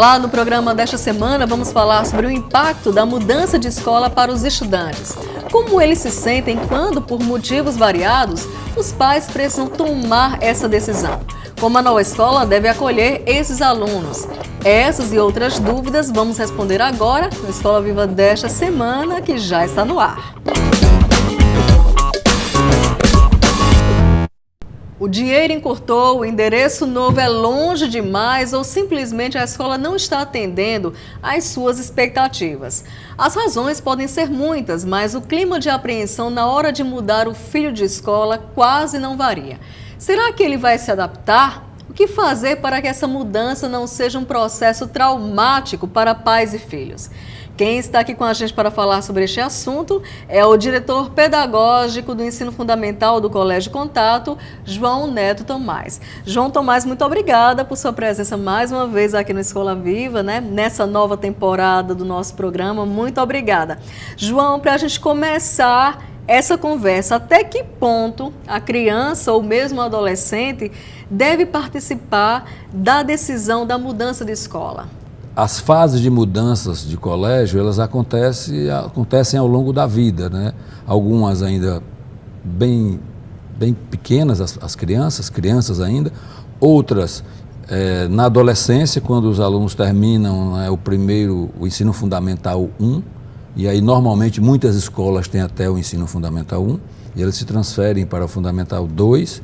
Olá, no programa desta semana vamos falar sobre o impacto da mudança de escola para os estudantes. Como eles se sentem quando, por motivos variados, os pais precisam tomar essa decisão. Como a nova escola deve acolher esses alunos? Essas e outras dúvidas vamos responder agora na Escola Viva desta semana, que já está no ar. O dinheiro encurtou, o endereço novo é longe demais ou simplesmente a escola não está atendendo às suas expectativas. As razões podem ser muitas, mas o clima de apreensão na hora de mudar o filho de escola quase não varia. Será que ele vai se adaptar? O que fazer para que essa mudança não seja um processo traumático para pais e filhos? Quem está aqui com a gente para falar sobre este assunto é o diretor pedagógico do Ensino Fundamental do Colégio Contato, João Neto Tomás. João Tomás, muito obrigada por sua presença mais uma vez aqui no Escola Viva, nessa nova temporada do nosso programa. Muito obrigada. João, para a gente começar essa conversa, até que ponto a criança ou mesmo o adolescente deve participar da decisão da mudança de escola? As fases de mudanças de colégio, elas acontecem ao longo da vida, né? Algumas ainda bem pequenas, as crianças ainda, outras na adolescência, quando os alunos terminam, né, o ensino fundamental 1, e aí normalmente muitas escolas têm até o ensino fundamental 1, e eles se transferem para o fundamental 2,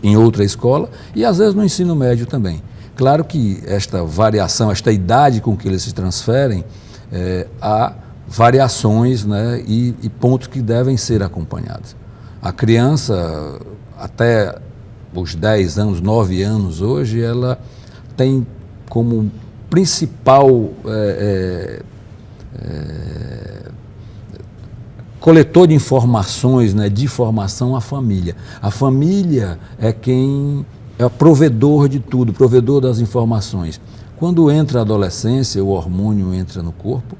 em outra escola, e às vezes no ensino médio também. Claro que esta variação, esta idade com que eles se transferem, há variações, né, e pontos que devem ser acompanhados. A criança, até os 10 anos, 9 anos hoje, ela tem como principal coletor de informações, né, de formação, a família. A família é quem é o provedor de tudo, provedor das informações. Quando entra a adolescência, o hormônio entra no corpo,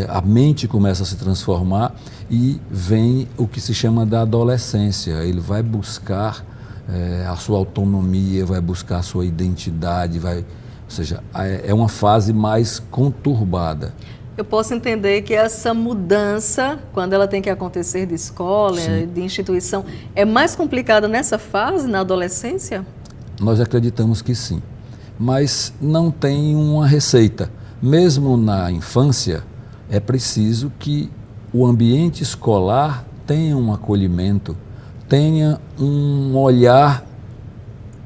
a mente começa a se transformar e vem o que se chama da adolescência. Ele vai buscar a sua autonomia, vai buscar a sua identidade, ou seja, é uma fase mais conturbada. Eu posso entender que essa mudança, quando ela tem que acontecer de escola, Sim, de instituição, é mais complicada nessa fase, na adolescência? Nós acreditamos que sim, mas não tem uma receita. Mesmo na infância, é preciso que o ambiente escolar tenha um acolhimento, tenha um olhar,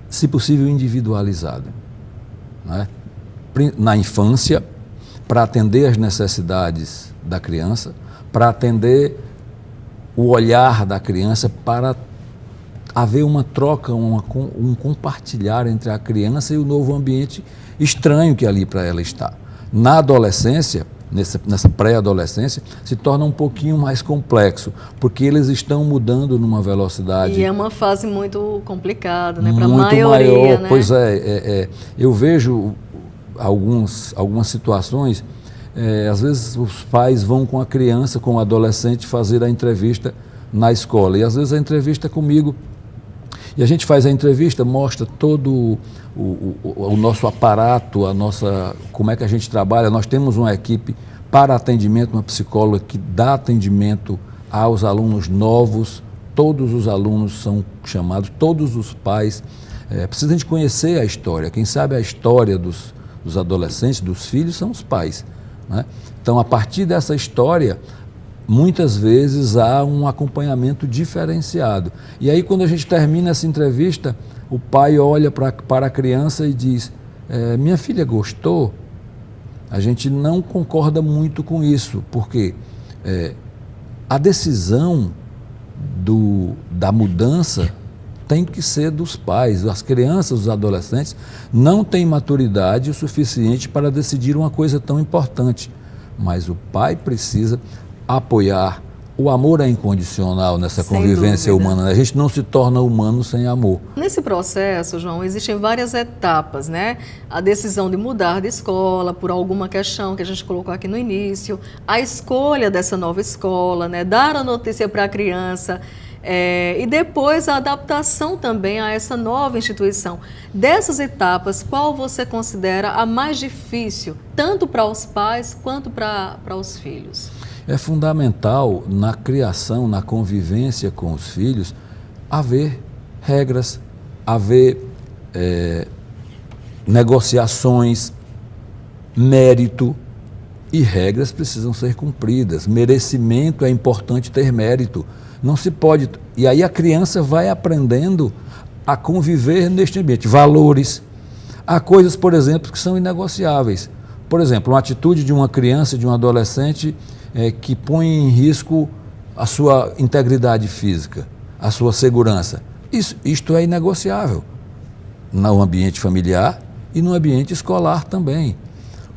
se possível, individualizado, né? Na infância, para atender as necessidades da criança, para atender o olhar da criança, para haver uma troca, um compartilhar entre a criança e o novo ambiente estranho que ali para ela está. Na adolescência, nessa pré-adolescência, se torna um pouquinho mais complexo, porque eles estão mudando numa velocidade... E é uma fase muito complicada, né, para a muito maioria, maior, né? Pois eu vejo algumas situações, às vezes os pais vão com a criança, com o adolescente, fazer a entrevista na escola, e às vezes a entrevista é comigo. E a gente faz a entrevista, mostra todo o nosso aparato, como é que a gente trabalha. Nós temos uma equipe para atendimento, uma psicóloga que dá atendimento aos alunos novos. Todos os alunos são chamados, todos os pais. Precisa a gente conhecer a história. Quem sabe a história dos adolescentes, dos filhos, são os pais, né? Então, a partir dessa história, muitas vezes há um acompanhamento diferenciado. E aí, quando a gente termina essa entrevista, o pai olha para a criança e diz: minha filha gostou? A gente não concorda muito com isso, porque a decisão da mudança tem que ser dos pais. As crianças, os adolescentes, não têm maturidade o suficiente para decidir uma coisa tão importante. Mas o pai precisa apoiar. O amor é incondicional nessa convivência humana. A gente não se torna humano sem amor. Nesse processo, João, existem várias etapas, né? A decisão de mudar de escola por alguma questão que a gente colocou aqui no início, a escolha dessa nova escola, né? Dar a notícia para a criança. E depois a adaptação também a essa nova instituição. Dessas etapas, qual você considera a mais difícil, tanto para os pais quanto para os filhos? É fundamental na criação, na convivência com os filhos, haver regras, haver negociações, mérito, e regras precisam ser cumpridas. Merecimento é importante ter mérito. Não se pode. E aí a criança vai aprendendo a conviver neste ambiente. Valores. Há coisas, por exemplo, que são inegociáveis. Por exemplo, uma atitude de uma criança, de um adolescente que põe em risco a sua integridade física, a sua segurança. Isto é inegociável no ambiente familiar e no ambiente escolar também.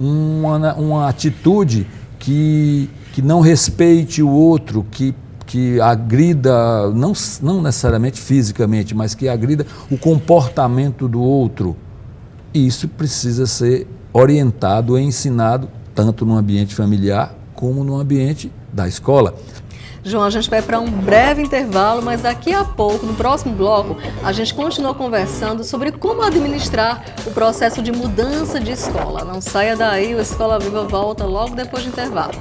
Uma atitude que não respeite o outro, que agrida, não necessariamente fisicamente, mas que agrida o comportamento do outro. Isso precisa ser orientado e ensinado tanto no ambiente familiar como no ambiente da escola. João, a gente vai para um breve intervalo, mas daqui a pouco, no próximo bloco, a gente continua conversando sobre como administrar o processo de mudança de escola. Não saia daí, o Escola Viva volta logo depois do intervalo.